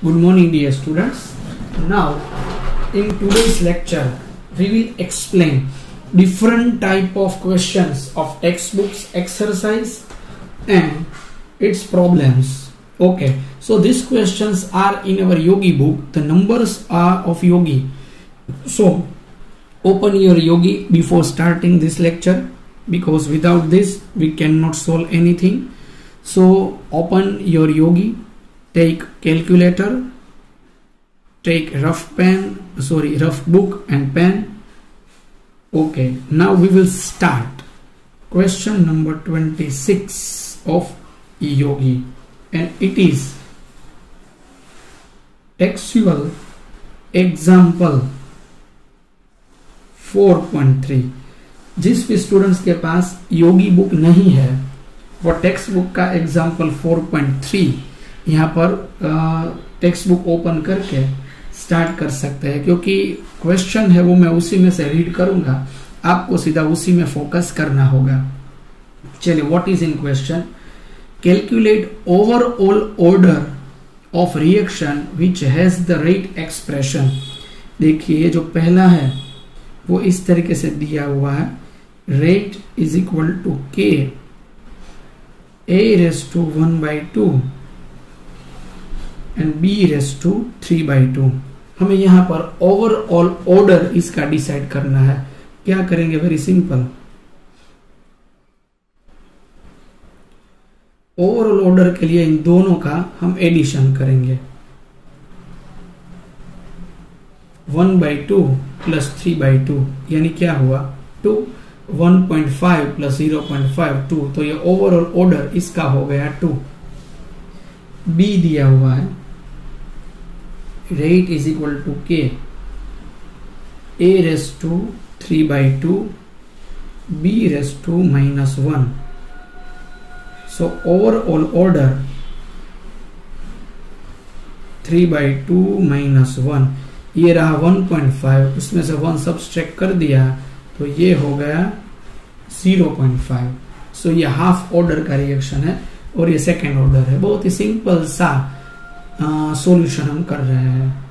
Good morning, dear students. Now, in today's lecture, we will explain different type of questions of textbooks exercise and its problems. Okay, so these questions are in our Yogi book. The numbers are of Yogi. So, open your Yogi before starting this lecture, because without this we cannot solve anything. So, open your Yogi. Take calculator, take rough book and pen. Okay, now we will start question number 26 of Yogi, and it is textual example 4.3. जिस भी students के पास योगी book नहीं है वो text book का example 4.3 यहाँ पर text book open करके स्टार्ट कर सकते हैं, क्योंकि क्वेश्चन है वो मैं उसी में से रीड करूंगा, आपको सीधा उसी में फोकस करना होगा। चलिए, what is in question? Calculate overall order of reaction which has the rate expression. देखिए, जो पहला है वो इस तरीके से दिया हुआ है, rate is equal to k a raised to 1/2 and b raised to 3/2। हमें यहां पर ओवरऑल ऑर्डर इसका डिसाइड करना है। क्या करेंगे? वेरी सिंपल, ओवरऑल ऑर्डर के लिए इन दोनों का हम एडिशन करेंगे। 1/2 प्लस 3/2 यानी क्या हुआ? 2। 1.5 प्लस 0.5 2, तो ये ओवरऑल ऑर्डर इसका हो गया 2। बी दिया हुआ है, rate is equal to k a raise to 3/2 b raise to -1। So overall order 3/2 -1, ये रहा 1.5, उसमें से 1 सब्सट्रैक्ट कर दिया तो ये हो गया 0.5। सो ये हाफ ऑर्डर का रिएक्शन है और ये सेकेंड ऑर्डर है। बहुत ही सिंपल सा सॉल्यूशन हम कर रहे हैं।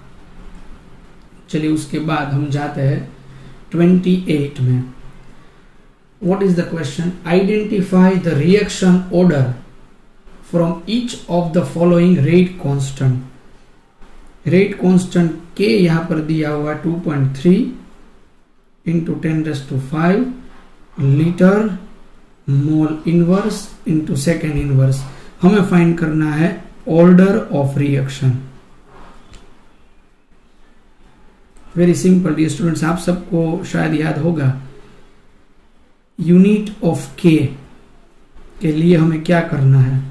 चलिए, उसके बाद हम जाते हैं 28 में। What is the question? Identify the reaction order from each of the following rate constant. Rate constant के यहां पर दिया हुआ 2.3 into 10⁵ litre mole inverse into second inverse. हमें फाइंड करना है order of reaction. Very simple dear students, आप सबको शायद याद होगा यूनिट ऑफ के लिए हमें क्या करना है?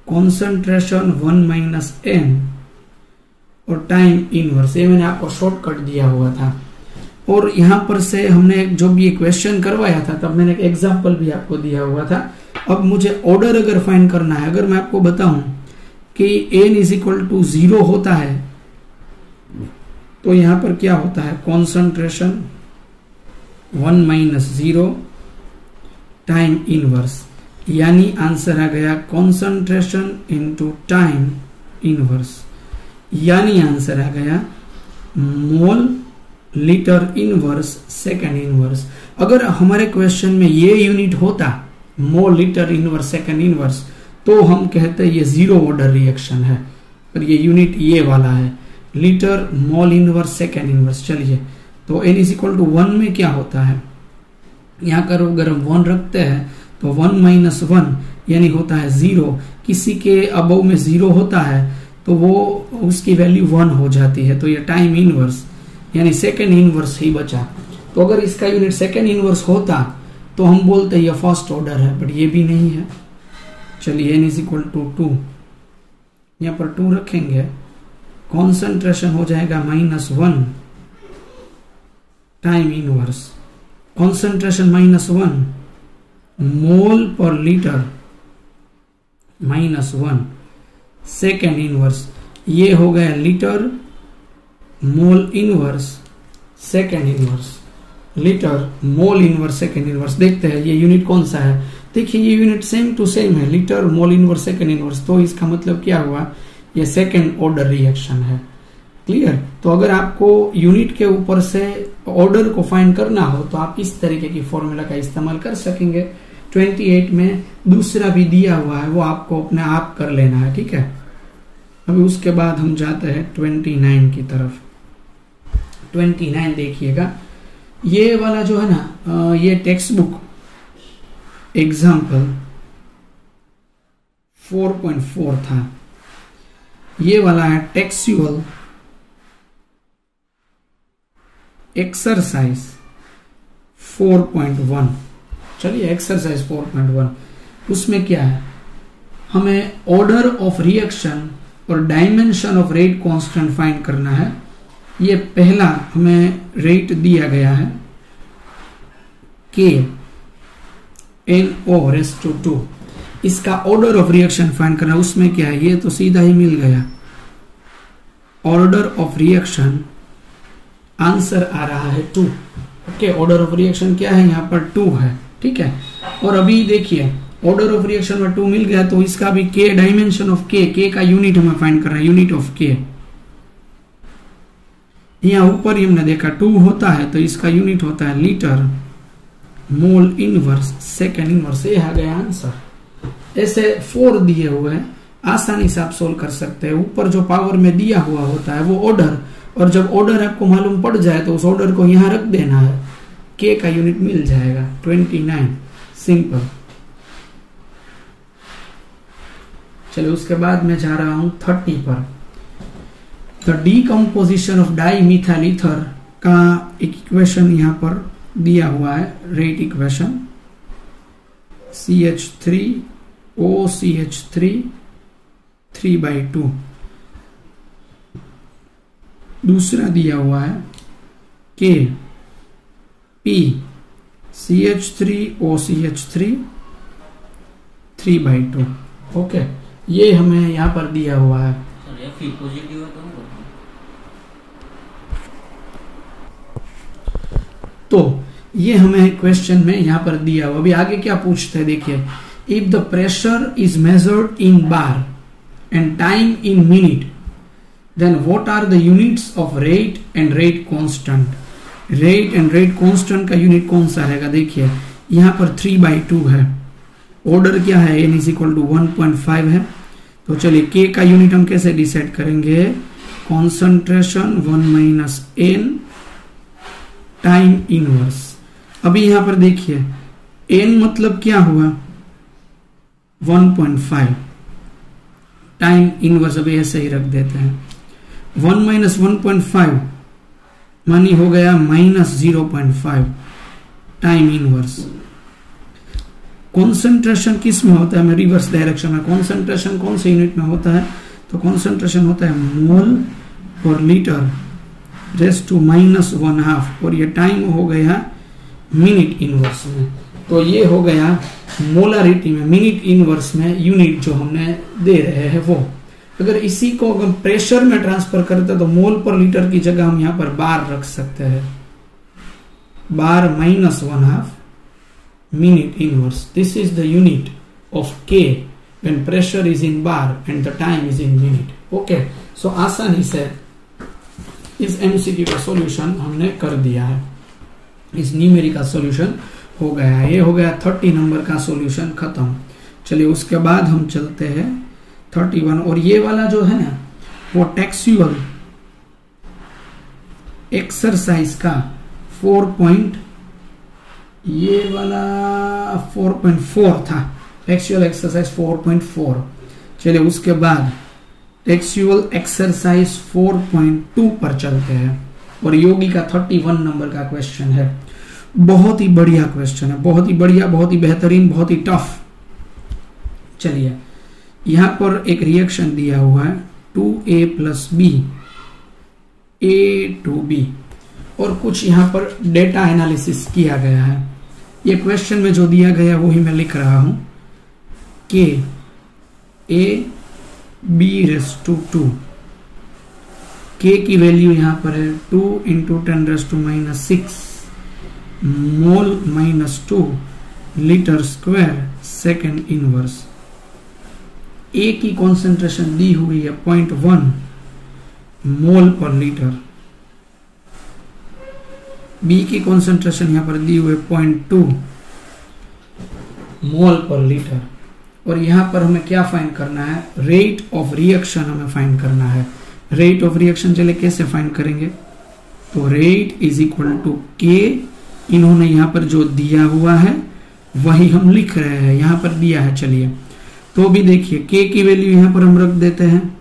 कॉन्सेंट्रेशन 1 - n और टाइम इनवर्स। ये मैंने आपको शॉर्टकट दिया हुआ था, और यहां पर से हमने जो भी क्वेश्चन करवाया था तब मैंने एक एग्जांपल भी आपको दिया हुआ था। अब मुझे ऑर्डर अगर फाइंड करना है, अगर मैं आपको बताऊं कि n इज इक्वल टू 0 होता है तो यहां पर क्या होता है? कॉन्सेंट्रेशन 1 - 0 टाइम इनवर्स, यानी आंसर आ गया कॉन्सेंट्रेशन इंटू टाइम इनवर्स, यानी आंसर आ गया mole litre inverse second inverse. अगर हमारे क्वेश्चन में ये यूनिट होता mole litre inverse second inverse तो हम कहते ये जीरो ऑर्डर रिएक्शन है, पर ये यूनिट ये वाला है, litre mole inverse second inverse. चलिए, तो n इज इक्वल टू 1 में क्या होता है? यहां पर अगर हम 1 रखते हैं तो 1 - 1 यानी होता है 0। किसी के अबव में 0 होता है तो वो उसकी वैल्यू 1 हो जाती है, तो ये टाइम इनवर्स यानी सेकेंड इनवर्स ही बचा। तो अगर इसका यूनिट सेकेंड इनवर्स होता तो हम बोलते ये फर्स्ट ऑर्डर है, बट ये भी नहीं है। चलिए, n इज इक्वल टू 2, यहां पर 2 रखेंगे, कॉन्सेंट्रेशन हो जाएगा -1 टाइम इनवर्स, कॉन्सेंट्रेशन -1 मोल पर लीटर -1 सेकेंड इनवर्स, ये हो गया litre mole inverse second inverse, litre mole inverse second inverse. देखते हैं ये यूनिट कौन सा है। देखिए ये यूनिट सेम टू सेम है, litre mole inverse second inverse. तो इसका मतलब क्या हुआ, ये सेकेंड ऑर्डर रिएक्शन है। क्लियर? तो अगर आपको यूनिट के ऊपर से ऑर्डर को फाइंड करना हो तो आप इस तरीके की फॉर्मूला का इस्तेमाल कर सकेंगे। 28 में दूसरा भी दिया हुआ है, वो आपको अपने आप कर लेना है। ठीक है, अभी उसके बाद हम जाते हैं 29 की तरफ। 29 देखिएगा, ये वाला जो है ना, ये टेक्स्ट बुक एग्जाम्पल 4.4 था, ये वाला है टेक्सुअल एक्सरसाइज 4.1। चलिए एक्सरसाइज 4.1, उसमें क्या है, हमें ऑर्डर ऑफ रिएक्शन और dimension of rate constant find करना है। ये पहला हमें रेट दिया गया है k NO/2, इसका ऑर्डर ऑफ रिएक्शन फाइंड करना है। उसमें क्या है, ये तो सीधा ही मिल गया, ऑर्डर ऑफ रिएक्शन आंसर आ रहा है 2। ओके, ऑर्डर ऑफ रिएक्शन क्या है, यहाँ पर 2 है। ठीक है, और अभी देखिए ऑर्डर ऑफ रिएक्शन में 2 मिल गया, तो इसका भी k डायमेंशन ऑफ k का यूनिट हमें फाइंड करना है, यूनिट ऑफ k। यहाँ ऊपर ही हमने देखा 2 होता है, तो इसका यूनिट होता है litre mole inverse second inverse. ये आ गया आंसर। ऐसे 4 दिए हुए हैं, आसानी से आप सोल्व कर सकते हैं। ऊपर जो पावर में दिया हुआ होता है वो ऑर्डर, और जब ऑर्डर आपको मालूम पड़ जाए तो उस ऑर्डर को यहां रख देना है, k का यूनिट मिल जाएगा 29। सिंपल। चलिए उसके बाद मैं जा रहा हूं 30 पर। The decomposition of dimethyl ether का इक्वेशन यहां पर दिया हुआ है, रेट इक्वेशन CH3OCH3 3/2। दूसरा दिया हुआ है KP CH3OCH3 3/2। ओके, ये हमें यहाँ पर दिया हुआ है। तो ये हमें क्वेश्चन में यहाँ पर दिया हुआ। अभी आगे क्या पूछते हैं देखिए, if the pressure is measured in bar and time in minute, then what are the units of rate and rate constant. Rate and rate constant का यूनिट कौन सा रहेगा, देखिए यहाँ पर 3/2 है, ऑर्डर क्या है n = 1.5 है। तो चलिए k का यूनिट हम कैसे डिसाइड करेंगे, कॉन्सेंट्रेशन 1 - n टाइम इनवर्स। अभी यहां पर देखिए n मतलब क्या हुआ 1.5, टाइम इनवर्स अभी ऐसे ही रख देते हैं। 1 - 1.5 मानी हो गया -0.5 टाइम इनवर्स। कॉन्सेंट्रेशन किस में होता है, मैं रिवर्स डायरेक्शन में, कॉन्सेंट्रेशन कौन से यूनिट में होता है, तो कॉन्सेंट्रेशन होता है मोल पर लीटर रेज़ टू -1/2, और ये टाइम हो गया मिनट इनवर्स में। तो ये हो गया मोलारिटी में, मिनट इनवर्स में यूनिट जो हमने दे रहे हैं वो। अगर इसी को अगर प्रेशर में ट्रांसफर करते तो मोल पर लीटर की जगह हम यहाँ पर बार रख सकते हैं, बार -1/2 minute inverse. This is the unit of K when pressure is in bar and the time is in minute. Okay, so आसानी से इस MCQ का सॉल्यूशन हमने कर दिया है, इस न्यूमेरिक का सॉल्यूशन हो गया है। ये हो गया 30 नंबर का सॉल्यूशन खत्म। चलिए उसके बाद हम चलते हैं 31, और ये वाला जो है ना वो टेक्सुअल एक्सरसाइज का 4.4 था, टेक्सुअल एक्सरसाइज 4.4। चलिए उसके बाद टेक्सुअल एक्सरसाइज 4.2 पर चलते हैं, और योगी का 31 नंबर का क्वेश्चन है। बहुत ही बढ़िया क्वेश्चन है, बहुत ही बढ़िया, बहुत ही बेहतरीन, बहुत ही टफ। चलिए यहां पर एक रिएक्शन दिया हुआ है 2A + B A to B, और कुछ यहां पर डेटा एनालिसिस किया गया है। ये क्वेश्चन में जो दिया गया वो ही मैं लिख रहा हूं, KAB/2। K की वैल्यू यहां पर है 2 × 10⁻⁻⁶ मोल -2 लीटर स्क्वायर सेकेंड इनवर्स। ए की कॉन्सेंट्रेशन दी हुई है 0.1 मोल पर लीटर, बी की कॉन्सेंट्रेशन यहां पर दी हुई है 0.2 मोल पर लीटर, और यहां पर हमें क्या फाइंड करना है, रेट ऑफ रिएक्शन हमें फाइंड करना है। रेट ऑफ रिएक्शन चले कैसे फाइंड करेंगे, तो रेट इज इक्वल टू के, इन्होंने यहां पर जो दिया हुआ है वही हम लिख रहे हैं, यहां पर दिया है। चलिए तो भी देखिए के की वैल्यू यहां पर हम रख देते हैं,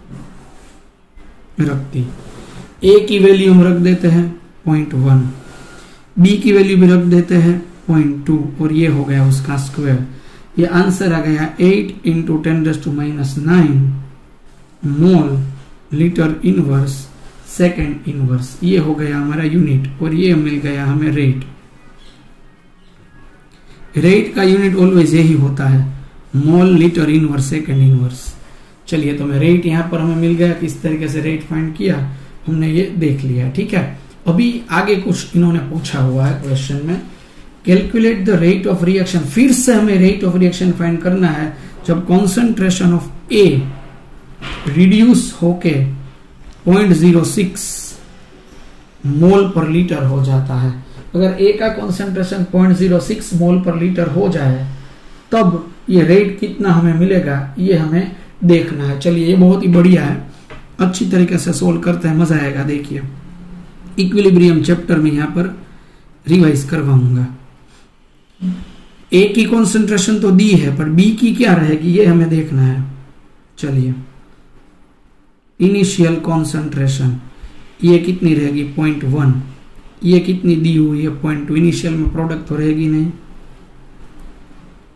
रख दी, ए की वैल्यू हम रख देते हैं 0.1, बी की वैल्यू भी रख देते हैं 0.2, और ये हो गया उसका स्क्वायर। ये आंसर आ गया 8 × 10⁻⁹ mole litre inverse second inverse. ये हो गया हमारा यूनिट, और ये मिल गया हमें रेट। रेट का यूनिट ऑलवेज यही होता है, mole litre inverse second inverse. चलिए तो मैं रेट यहां पर हमें मिल गया, किस तरीके से रेट फाइंड किया हमने ये देख लिया। ठीक है, अभी आगे कुछ इन्होंने पूछा हुआ है क्वेश्चन में, calculate the rate of reaction. फिर से हमें रेट ऑफ रिएक्शन फाइंड करना है जब कॉन्सेंट्रेशन ऑफ ए रिड्यूस होके 0.06 मोल पर लीटर हो जाता है। अगर ए का कॉन्सेंट्रेशन 0.06 मोल पर लीटर हो जाए तब ये रेट कितना हमें मिलेगा, ये हमें देखना है। चलिए ये बहुत ही बढ़िया है, अच्छी तरीके से सोल्व करते हैं, मजा आएगा। देखिए इक्विलिब्रियम चैप्टर में यहां पर रिवाइज करवाऊंगा। ए की कॉन्सेंट्रेशन तो दी है, पर बी की क्या रहेगी ये हमें देखना है। चलिए इनिशियल कॉन्सेंट्रेशन ये कितनी रहेगी 0.1, ये कितनी दी हुई है 0.2, इनिशियल में प्रोडक्ट तो रहेगी नहीं।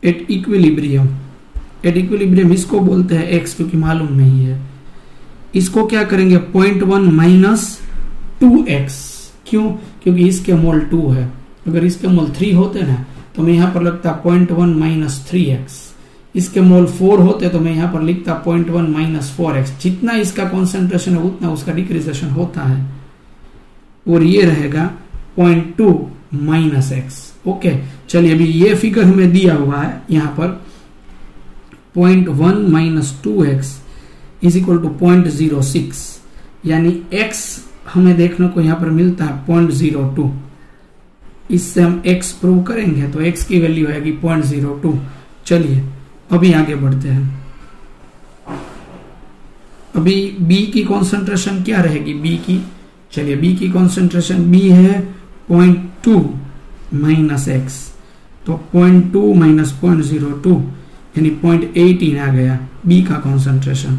एट इक्विलिब्रियम इसको बोलते हैं एक्स, क्योंकि मालूम नहीं है। इसको क्या करेंगे 0.1 माइनस 2x, क्यों, क्योंकि इसके मोल 2 है। अगर इसके मोल 3 होते ना तो मैं यहां पर लगता 0.1 माइनस 3x, इसके मोल 4 होते तो मैं यहां पर लिखता 0.1 माइनस 4x। जितना इसका कॉन्सेंट्रेशन है उतना उसका डिक्रीजेशन होता है, और ये रहेगा 0.2 माइनस x। ओके, चलिए अभी ये फिगर हमें दिया हुआ है यहां पर 0.1 minus 2x is equal to 0.06, यानी x हमें देखने को यहां पर मिलता है 0.02। इससे हम x प्रूव करेंगे तो x की वैल्यू आएगी 0.02। चलिए अभी आगे बढ़ते हैं। अभी b की कॉन्सेंट्रेशन क्या रहेगी, b की, चलिए b की कॉन्सेंट्रेशन b है 0.2 माइनस x, तो 0.2 माइनस 0.02 यानी 0.18 आ गया b का कॉन्सेंट्रेशन।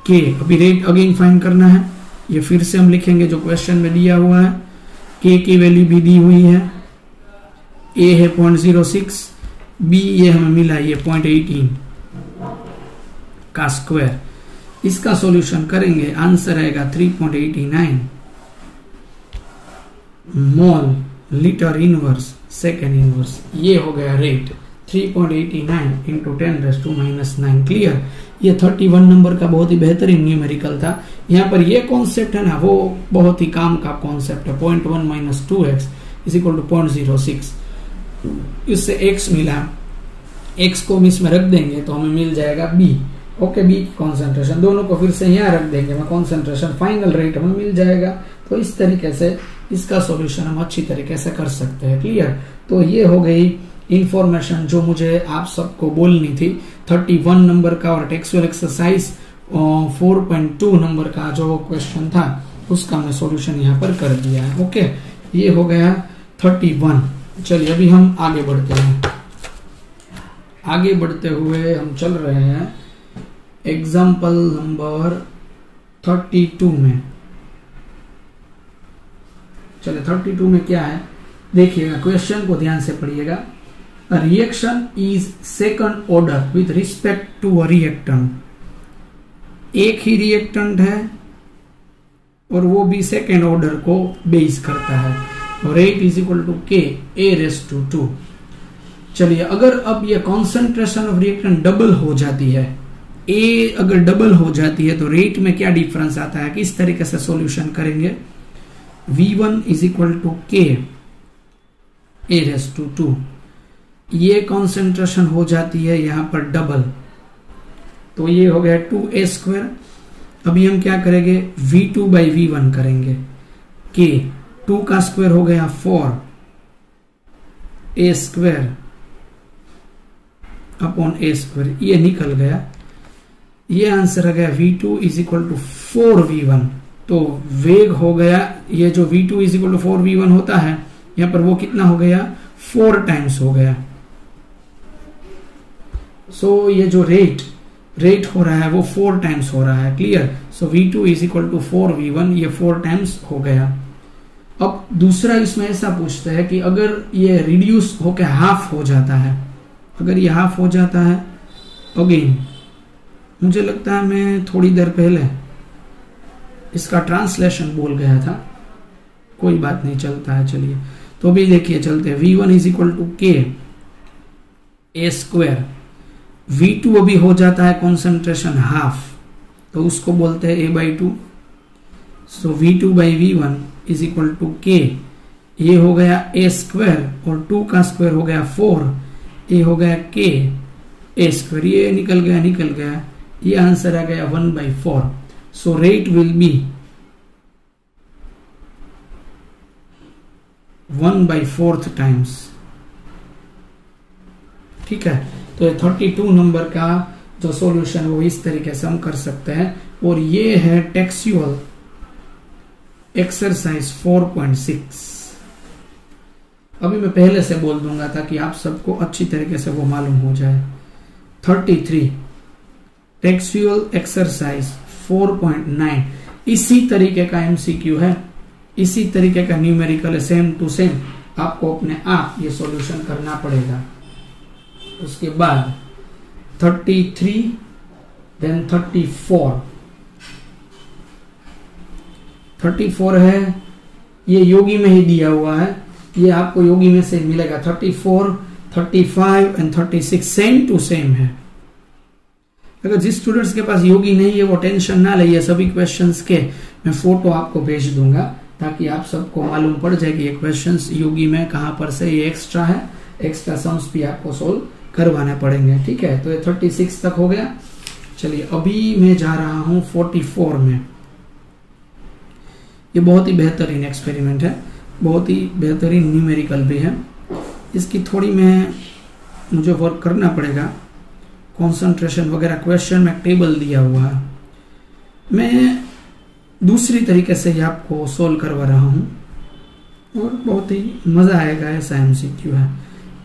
k अभी रेट अगेन फाइंड करना है, ये फिर से हम लिखेंगे जो क्वेश्चन में दिया हुआ है। k की वैल्यू भी दी हुई है, a है 0.06, b ये हमें मिला ये 0.18 का स्क्वायर। इसका सॉल्यूशन करेंगे, आंसर आएगा 3.89 mole litre inverse second inverse. ये हो गया रेट 3.89 × 10⁻⁹ क्लियर। ये 31 नंबर का बहुत ही बेहतरीन न्यूमेरिकल था। यहाँ पर ये कॉन्सेप्ट है ना, वो बहुत ही काम का कॉन्सेप्ट है। 0.1 minus 2x is equal to 0.06, इससे x मिला, x को हम इसमें रख देंगे तो हमें मिल जाएगा b। ओके, b की कॉन्सेंट्रेशन दोनों को फिर से यहाँ रख देंगे, मैं कॉन्सेंट्रेशन फाइनल रेट हमें मिल जाएगा। तो इस तरीके से इसका सॉल्यूशन हम अच्छी तरीके से कर सकते हैं। क्लियर, तो ये हो गई इंफॉर्मेशन जो मुझे आप सबको बोलनी थी 31 नंबर का, और टेक्सचुअल एक्सरसाइज 4.2 नंबर का जो क्वेश्चन था उसका मैं सॉल्यूशन यहाँ पर कर दिया है। ओके, ये हो गया 31। चलिए अभी हम आगे बढ़ते हैं। आगे बढ़ते हुए हम चल रहे हैं एग्जाम्पल नंबर 32 में। चलिए 32 में क्या है देखिएगा, क्वेश्चन को ध्यान से पढ़िएगा। A reaction is second order with respect to a reactant। एक ही रिएक्टेंट है और वो भी सेकेंड ऑर्डर को बेस करता है, और rate is equal to k a⁻²। चलिए अगर अब ये कॉन्सेंट्रेशन ऑफ रिएक्टेंट डबल हो जाती है, a अगर डबल हो जाती है तो रेट में क्या डिफरेंस आता है, किस तरीके से सॉल्यूशन करेंगे। v1 is equal to k a⁻²। ये कॉन्सेंट्रेशन हो जाती है यहां पर डबल, तो ये हो गया 2a²। अभी हम क्या करेंगे, v2/v1 करेंगे। k 2 का स्क्वायर हो गया 4a² अपॉन a², ये निकल गया। ये आंसर आ गया v2 = 4v1। तो वेग हो गया, ये जो v2 = 4v1 होता है, यहां पर वो कितना हो गया, 4 टाइम्स हो गया। सो ये जो रेट हो रहा है वो 4 टाइम्स हो रहा है। क्लियर। सो v2 = 4v1, ये 4 टाइम्स हो गया। अब दूसरा इसमें ऐसा पूछता है कि अगर ये रिड्यूस होकर हाफ हो जाता है, अगर ये हाफ हो जाता है, अगेन मुझे लगता है मैं थोड़ी देर पहले इसका ट्रांसलेशन बोल गया था, कोई बात नहीं, चलता है। चलिए तो भी देखिए, चलते हैं। v1 = k a²। v2 अभी हो जाता है कंसंट्रेशन हाफ, तो उसको बोलते हैं a/2। सो v2/v1 = k, ये हो गया a² और 2 का स्क्वायर हो गया 4, ये हो गया k a², ये निकल गया, ये आंसर आ गया 1/4। So rate will be 1/4 times. ठीक है, तो 32 नंबर का जो सॉल्यूशन वो इस तरीके से हम कर सकते हैं। और ये है टेक्सुअल एक्सरसाइज 4.6। अभी मैं पहले से बोल दूंगा ताकि आप सबको अच्छी तरीके से वो मालूम हो जाए। 33 टेक्सुअल एक्सरसाइज 4.9 इसी तरीके का एमसीक्यू है, इसी तरीके का न्यूमेरिकल है, सेम टू सेम। आपको अपने आप ये सॉल्यूशन करना पड़ेगा। उसके बाद 33 देन 34 है, ये योगी में ही दिया हुआ है, ये आपको योगी में से मिलेगा। 34, 35 एंड 36 सेम टू सेम है। अगर जिस स्टूडेंट्स के पास योगी नहीं है वो टेंशन ना ले, सभी क्वेश्चंस के मैं फोटो आपको भेज दूंगा ताकि आप सबको मालूम पड़ जाए कि ये क्वेश्चंस योगी में कहां पर से ये एक्स्ट्रा है। एक्स्ट्रा सम्स भी आपको सोल्व करवाने पड़ेंगे। ठीक है, तो ये 36 तक हो गया। चलिए अभी मैं जा रहा हूं 44 में। ये बहुत ही बेहतरीन एक्सपेरिमेंट है, बहुत ही बेहतरीन न्यूमेरिकल भी है। इसकी थोड़ी मुझे वर्क करना पड़ेगा, कंसंट्रेशन वगैरह। क्वेश्चन में टेबल दिया हुआ है, मैं दूसरी तरीके से ही आपको सोल्व करवा रहा हूं और बहुत ही मजा आएगा। ऐसा एमसीक्यू है,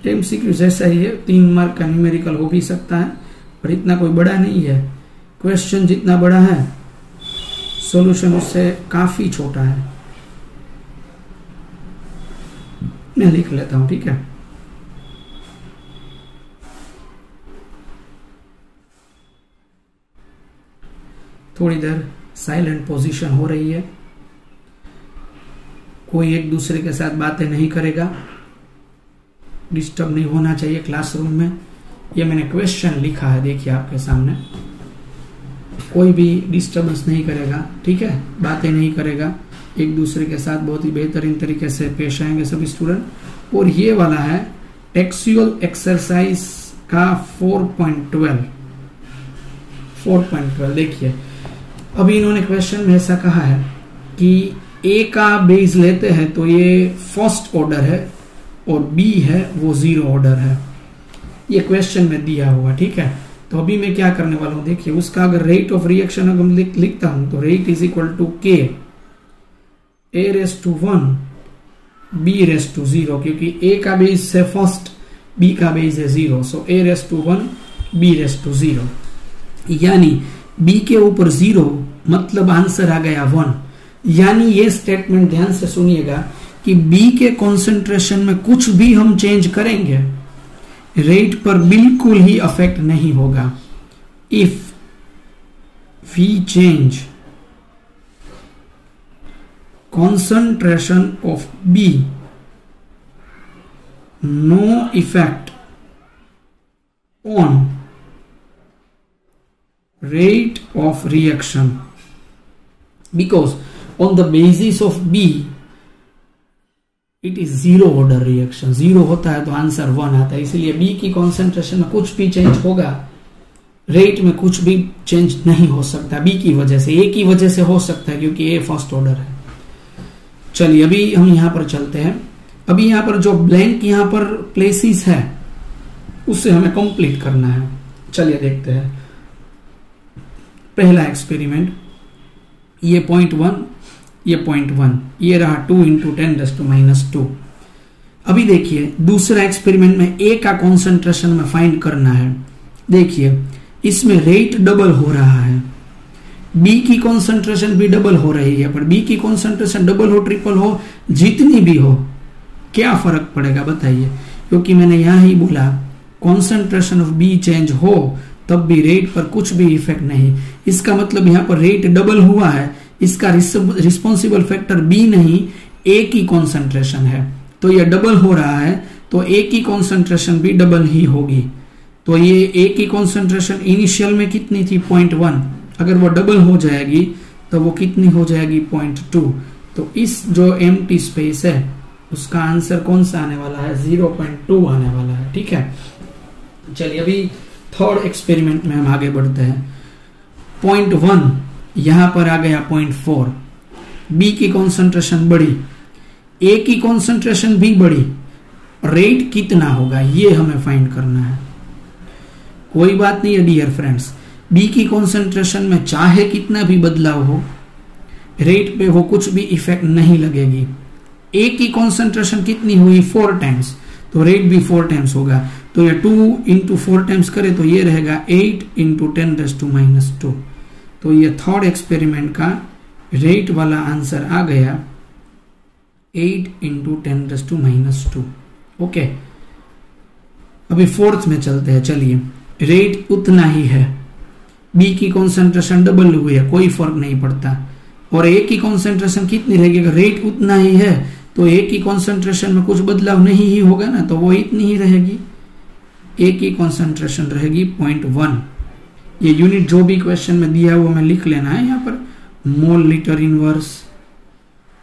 एमसीक्यू जैसा ही है। 3 मार्क का न्यूमेरिकल हो भी सकता है पर इतना कोई बड़ा नहीं है। क्वेश्चन जितना बड़ा है सॉल्यूशन उससे काफी छोटा है। मैं लिख लेता हूं, ठीक है। थोड़ी देर साइलेंट पोजीशन हो रही है, कोई एक दूसरे के साथ बातें नहीं करेगा, डिस्टर्ब नहीं होना चाहिए क्लासरूम में। ये मैंने क्वेश्चन लिखा है, देखिए आपके सामने। कोई भी डिस्टर्बेंस नहीं करेगा, ठीक है, बातें नहीं करेगा, एक दूसरे के साथ बहुत ही बेहतरीन तरीके से पेश आएंगे सभी स्टूडेंट। और ये वाला है टेक्सुअल एक्सरसाइज का 4.12। देखिए अभी इन्होंने क्वेश्चन में ऐसा कहा है कि ए का बेस लेते हैं तो ये फर्स्ट ऑर्डर है और बी है वो 0 ऑर्डर है। ये क्वेश्चन में दिया हुआ, ठीक है। तो अभी मैं क्या करने वाला हूं, देखिए उसका अगर रेट ऑफ रिएक्शन अगर लिखता हूं तो रेट = k a⁻1 b⁻0, क्योंकि a का बेस है फर्स्ट, b का बेस है 0, सो a⁻1 b⁻0, यानी b के ऊपर 0 मतलब आंसर आ गया 1। यानी ये स्टेटमेंट ध्यान से सुनिएगा कि b के कंसंट्रेशन में कुछ भी हम चेंज करेंगे रेट पर बिल्कुल ही अफेक्ट नहीं होगा। If we change concentration of B, no effect on rate of reaction, because on the basis of B it is 0 order reaction। 0 होता है तो आंसर 1 आता है, इसलिए B की concentration में कुछ भी चेंज होगा रेट में कुछ भी चेंज नहीं हो सकता बी की वजह से, ए की वजह से हो सकता है क्योंकि ए फर्स्ट ऑर्डर है। चलिए अभी हम यहां पर चलते हैं। अभी यहां पर जो ब्लैंक यहां पर प्लेसेस है उससे हमें कंप्लीट करना है। चलिए देखते हैं। पहला एक्सपेरिमेंट, ये 0.1, ये 0.1, ये रहा 2 × 10⁻²। अभी देखिए दूसरा एक्सपेरिमेंट में ए का कॉन्सेंट्रेशन में फाइंड करना है। देखिए इसमें रेट डबल हो रहा है, बी की कॉन्सेंट्रेशन भी डबल हो रही है, पर बी की कॉन्सेंट्रेशन डबल हो ट्रिपल हो जितनी भी हो क्या फर्क पड़ेगा बताइए, क्योंकि मैंने यहां ही बोला कॉन्सेंट्रेशन ऑफ बी चेंज हो तब भी रेट पर कुछ भी इफेक्ट नहीं। इसका मतलब यहां पर रेट डबल हुआ है, इसका रिस्पॉन्सिबल फैक्टर बी नहीं ए की कॉन्सेंट्रेशन है, तो यह डबल हो रहा है तो ए की कॉन्सेंट्रेशन भी डबल ही होगी। तो ये ए की कॉन्सेंट्रेशन इनिशियल में कितनी थी 0.1, अगर वो डबल हो जाएगी तो वो कितनी हो जाएगी 0.2। तो इस जो एम्प्टी स्पेस है उसका आंसर कौन सा आने वाला है 0.2 आने वाला है। ठीक है, चलिए अभी थर्ड एक्सपेरिमेंट में हम आगे बढ़ते हैं। 0.1 यहां पर आ गया 0.4, बी की कॉन्सेंट्रेशन बढ़ी, ए की कॉन्सेंट्रेशन भी बढ़ी, रेट कितना होगा ये हमें फाइंड करना है। कोई बात नहीं है डियर फ्रेंड्स, बी की कॉन्सेंट्रेशन में चाहे कितना भी बदलाव हो रेट पे वो कुछ भी इफेक्ट नहीं लगेगी। ए की कॉन्सेंट्रेशन कितनी हुई 4 टाइम्स, तो रेट भी 4 टाइम्स होगा। तो ये 2 × 4 टाइम्स करे तो ये रहेगा 8 × 10⁻²। तो ये थर्ड एक्सपेरिमेंट का रेट वाला आंसर आ गया 8 × 10⁻²। ओके, अभी फोर्थ में चलते हैं। चलिए रेट उतना ही है, बी की कॉन्सेंट्रेशन डबल हुई है, कोई फर्क नहीं पड़ता, और ए की कॉन्सेंट्रेशन कितनी रहेगी, अगर रेट उतना ही है तो ए की कॉन्सेंट्रेशन में कुछ बदलाव नहीं ही होगा ना, तो वो इतनी ही रहेगी। ए की कॉन्सेंट्रेशन रहेगी 0.1। ये यूनिट जो भी क्वेश्चन में दिया है वो हमें लिख लेना है यहाँ पर, mole litre inverse,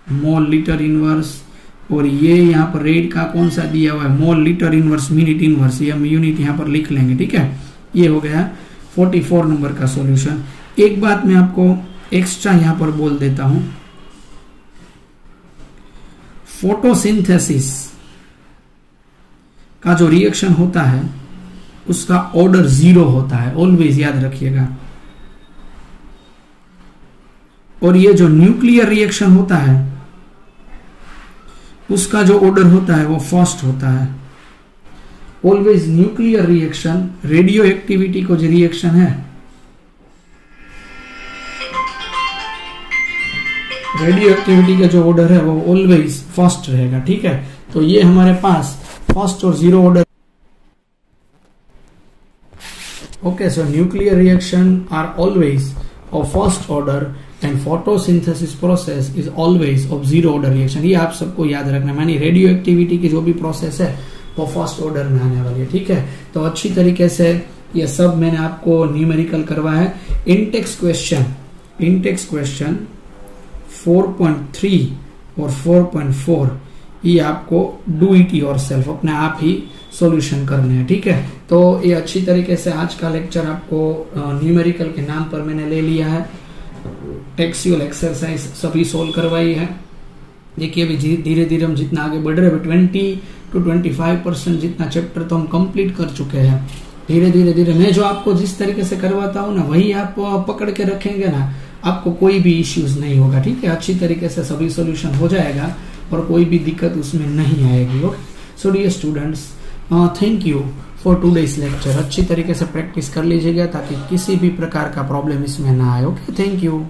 mole litre inverse, और ये यहाँ पर रेट का कौन सा दिया हुआ है mole litre inverse minute inverse, ये हम यूनिट यहाँ पर लिख लेंगे। ठीक है, ये हो गया 44 नंबर का सॉल्यूशन। एक बात मैं आपको एक्स्ट्रा यहां पर बोल देता हूं, फोटोसिंथेसिस का जो रिएक्शन होता है उसका ऑर्डर 0 होता है, ऑलवेज याद रखिएगा। और ये जो न्यूक्लियर रिएक्शन होता है उसका जो ऑर्डर होता है वो फर्स्ट होता है। Always nuclear reaction, radio activity को जो रिएक्शन है, रेडियो एक्टिविटी का जो ऑर्डर है वो ऑलवेज फर्स्ट रहेगा। ठीक है, तो ये हमारे पास फर्स्ट और 0 order. Okay, so nuclear reaction are always of first order and photosynthesis process is always of 0 order reaction. ये आप सबको याद रखना, मानी रेडियो एक्टिविटी की जो भी प्रोसेस है वो फर्स्ट ऑर्डर में आने वाली है। ठीक है, तो अच्छी तरीके से ये सब मैंने आपको न्यूमेरिकल करवाया है। इंटेक्स क्वेश्चन 4.3 और 4.4 ये आपको डू इट योरसेल्फ, अपने आप ही सॉल्यूशन करने हैं। ठीक है, तो ये अच्छी तरीके से आज का लेक्चर आपको न्यूमेरिकल के नाम पर मैंने ले लिया है। टेक्सुअल एक्सरसाइज सभी सोल्व करवाई है। देखिए अभी धीरे धीरे हम जितना आगे बढ़ रहे हैं 20 to 25% जितना चैप्टर तो हम कंप्लीट कर चुके हैं। धीरे धीरे मैं जो आपको जिस तरीके से करवाता हूँ ना वही आप पकड़ के रखेंगे ना, आपको कोई भी इश्यूज नहीं होगा। ठीक है, अच्छी तरीके से सभी सॉल्यूशन हो जाएगा और कोई भी दिक्कत उसमें नहीं आएगी। Okay, so dear students, thank you for today's lecture. अच्छी तरीके से प्रैक्टिस कर लीजिएगा ताकि किसी भी प्रकार का प्रॉब्लम इसमें ना आए। Okay, thank you.